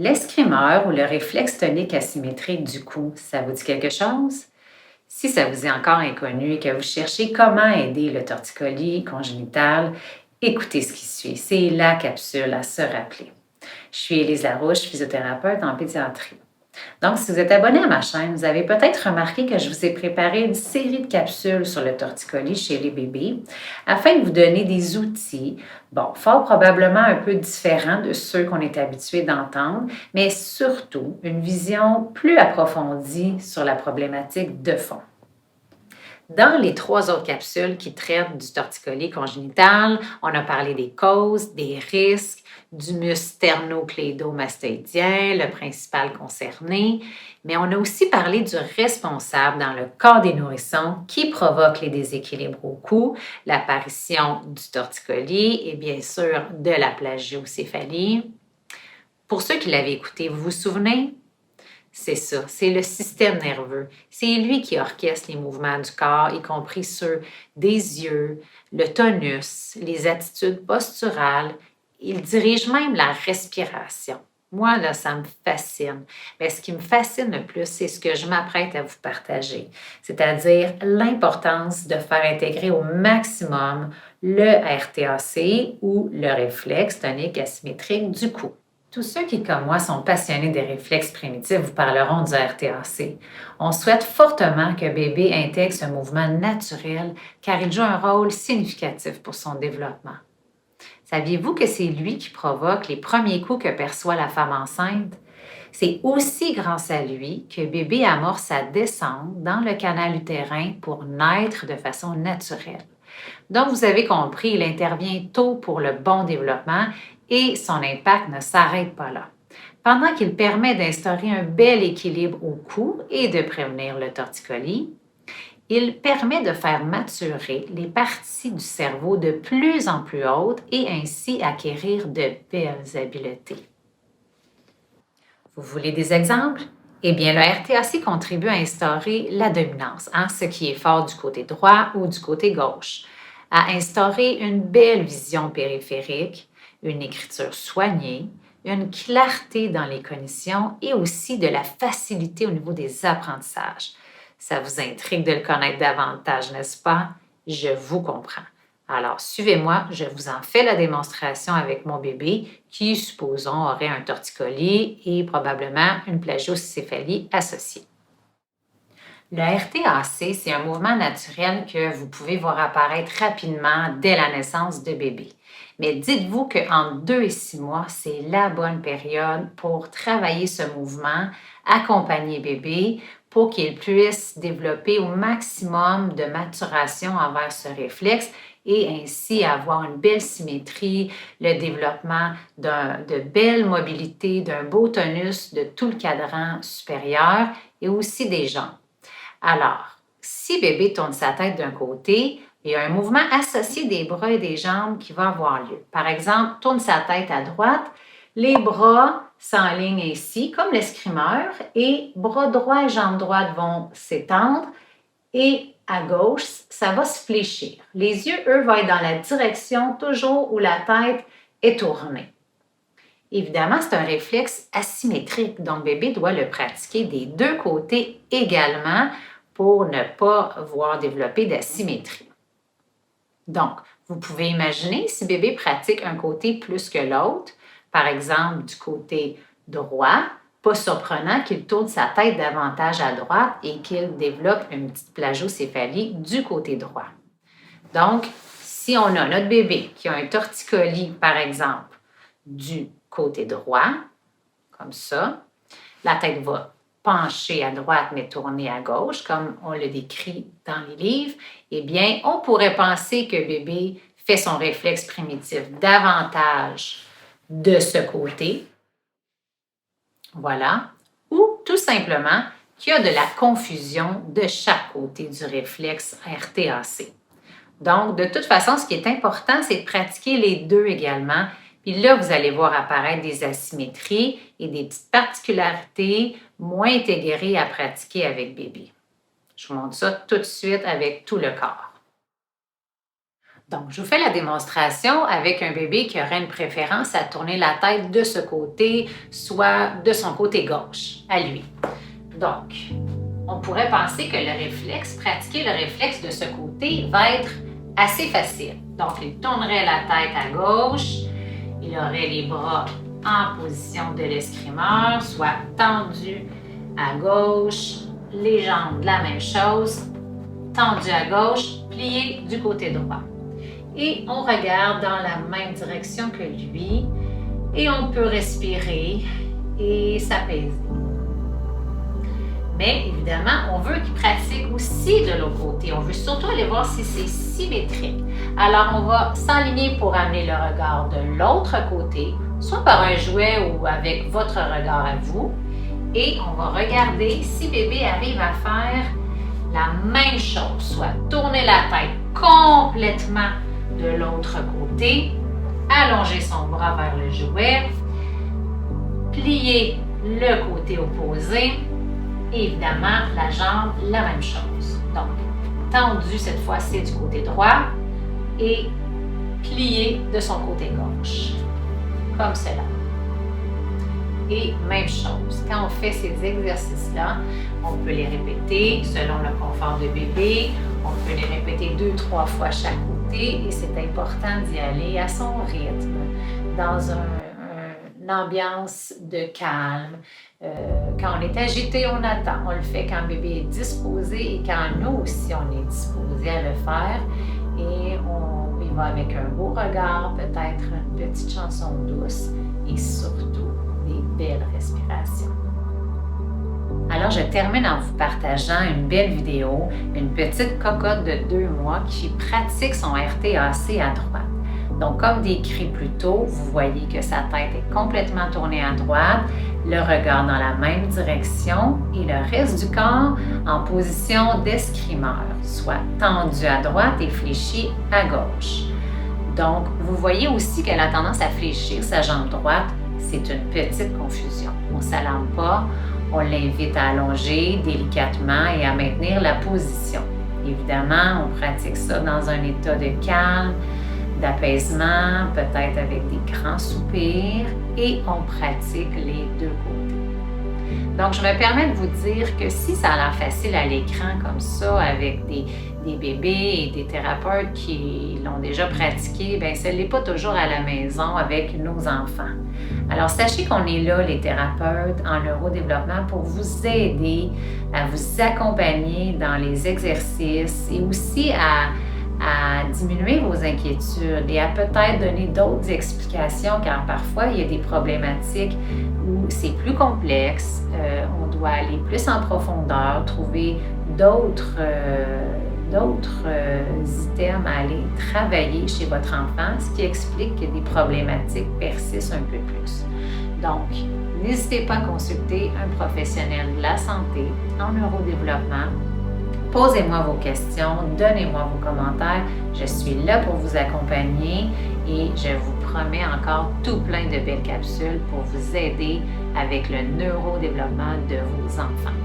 L'escrimeur ou le réflexe tonique asymétrique du cou, ça vous dit quelque chose? Si ça vous est encore inconnu et que vous cherchez comment aider le torticolis congénital, écoutez ce qui suit. C'est la capsule à se rappeler. Je suis Élise Larouche, physiothérapeute en pédiatrie. Donc, si vous êtes abonné à ma chaîne, vous avez peut-être remarqué que je vous ai préparé une série de capsules sur le torticolis chez les bébés afin de vous donner des outils, fort probablement un peu différents de ceux qu'on est habitué d'entendre, mais surtout une vision plus approfondie sur la problématique de fond. Dans les 3 autres capsules qui traitent du torticolis congénital, on a parlé des causes, des risques, du muscle sternocléidomastoïdien, le principal concerné, mais on a aussi parlé du responsable dans le corps des nourrissons qui provoque les déséquilibres au cou, l'apparition du torticolis et bien sûr de la plagiocéphalie. Pour ceux qui l'avaient écouté, vous vous souvenez? C'est ça, c'est le système nerveux. C'est lui qui orchestre les mouvements du corps, y compris ceux des yeux, le tonus, les attitudes posturales. Il dirige même la respiration. Moi, là, ça me fascine. Mais ce qui me fascine le plus, c'est ce que je m'apprête à vous partager, c'est-à-dire l'importance de faire intégrer au maximum le RTAC ou le réflexe tonique asymétrique du cou. Tous ceux qui, comme moi, sont passionnés des réflexes primitifs vous parleront du RTAC. On souhaite fortement que bébé intègre ce mouvement naturel car il joue un rôle significatif pour son développement. Saviez-vous que c'est lui qui provoque les premiers coups que perçoit la femme enceinte? C'est aussi grâce à lui que bébé amorce sa descente dans le canal utérin pour naître de façon naturelle. Donc, vous avez compris, il intervient tôt pour le bon développement et son impact ne s'arrête pas là. Pendant qu'il permet d'instaurer un bel équilibre au cou et de prévenir le torticolis, il permet de faire maturer les parties du cerveau de plus en plus hautes et ainsi acquérir de belles habiletés. Vous voulez des exemples? Eh bien, le RTAC contribue à instaurer la dominance, ce qui est fort du côté droit ou du côté gauche, à instaurer une belle vision périphérique, une écriture soignée, une clarté dans les cognitions et aussi de la facilité au niveau des apprentissages. Ça vous intrigue de le connaître davantage, n'est-ce pas? Je vous comprends. Alors, suivez-moi, je vous en fais la démonstration avec mon bébé qui, supposons, aurait un torticolis et probablement une plagiocéphalie associée. Le RTAC, c'est un mouvement naturel que vous pouvez voir apparaître rapidement dès la naissance de bébé. Mais dites-vous qu'entre 2 et 6 mois, c'est la bonne période pour travailler ce mouvement, accompagner bébé pour qu'il puisse développer au maximum de maturation envers ce réflexe et ainsi avoir une belle symétrie, le développement de belle mobilité, d'un beau tonus de tout le cadran supérieur et aussi des jambes. Alors, si bébé tourne sa tête d'un côté, il y a un mouvement associé des bras et des jambes qui va avoir lieu. Par exemple, tourne sa tête à droite, les bras s'enlignent ici, comme l'escrimeur, et bras droit et jambes droites vont s'étendre, et à gauche, ça va se fléchir. Les yeux, eux, vont être dans la direction toujours où la tête est tournée. Évidemment, c'est un réflexe asymétrique, donc bébé doit le pratiquer des 2 côtés également pour ne pas voir développer d'asymétrie. Donc, vous pouvez imaginer si bébé pratique un côté plus que l'autre, par exemple du côté droit, pas surprenant qu'il tourne sa tête davantage à droite et qu'il développe une petite plagiocéphalie du côté droit. Donc, si on a notre bébé qui a un torticolis, par exemple, du côté droit, comme ça, la tête va pencher à droite mais tourner à gauche, comme on le décrit dans les livres, eh bien, on pourrait penser que bébé fait son réflexe primitif davantage de ce côté, voilà, ou tout simplement qu'il y a de la confusion de chaque côté du réflexe RTAC. Donc, de toute façon, ce qui est important, c'est de pratiquer les 2 également. Puis là, vous allez voir apparaître des asymétries et des petites particularités moins intégrées à pratiquer avec bébé. Je vous montre ça tout de suite avec tout le corps. Donc, je vous fais la démonstration avec un bébé qui aurait une préférence à tourner la tête de ce côté, soit de son côté gauche, à lui. Donc, on pourrait penser que pratiquer le réflexe de ce côté va être assez facile. Donc, il tournerait la tête à gauche, il aurait les bras en position de l'escrimeur, soit tendus à gauche, les jambes de la même chose, tendues à gauche, pliées du côté droit. Et on regarde dans la même direction que lui et on peut respirer et s'apaiser. Mais évidemment, on veut qu'il pratique aussi de l'autre côté. On veut surtout aller voir si c'est symétrique. Alors, on va s'aligner pour amener le regard de l'autre côté, soit par un jouet ou avec votre regard à vous. Et on va regarder si bébé arrive à faire la même chose, soit tourner la tête complètement de l'autre côté, allonger son bras vers le jouet, plier le côté opposé, et évidemment la jambe, la même chose. Donc, tendu cette fois-ci du côté droit et plié de son côté gauche, comme cela. Et même chose, quand on fait ces exercices-là, on peut les répéter selon le confort de bébé, on peut les répéter 2-3 fois chaque côté et c'est important d'y aller à son rythme, dans une ambiance de calme. Quand on est agité, on attend. On le fait quand le bébé est disposé et quand nous aussi, on est disposé à le faire. Et il va avec un beau regard, peut-être une petite chanson douce et surtout des belles respirations. Alors, je termine en vous partageant une belle vidéo, une petite cocotte de 2 mois qui pratique son RTAC à droite. Donc, comme décrit plus tôt, vous voyez que sa tête est complètement tournée à droite, le regard dans la même direction et le reste du corps en position d'escrimeur, soit tendu à droite et fléchi à gauche. Donc, vous voyez aussi qu'elle a tendance à fléchir sa jambe droite. C'est une petite confusion. On ne s'alarme pas, on l'invite à allonger délicatement et à maintenir la position. Évidemment, on pratique ça dans un état de calme, d'apaisement, peut-être avec des grands soupirs, et on pratique les 2 côtés. Donc, je me permets de vous dire que si ça a l'air facile à l'écran comme ça, avec des bébés et des thérapeutes qui l'ont déjà pratiqué, bien, ça ne l'est pas toujours à la maison avec nos enfants. Alors, sachez qu'on est là, les thérapeutes en neurodéveloppement, pour vous aider, à vous accompagner dans les exercices et aussi à diminuer vos inquiétudes et à peut-être donner d'autres explications, car parfois il y a des problématiques où c'est plus complexe, on doit aller plus en profondeur, trouver d'autres items à aller travailler chez votre enfant, ce qui explique que des problématiques persistent un peu plus. Donc, n'hésitez pas à consulter un professionnel de la santé en neurodéveloppement. Posez-moi vos questions, donnez-moi vos commentaires. Je suis là pour vous accompagner et je vous promets encore tout plein de belles capsules pour vous aider avec le neurodéveloppement de vos enfants.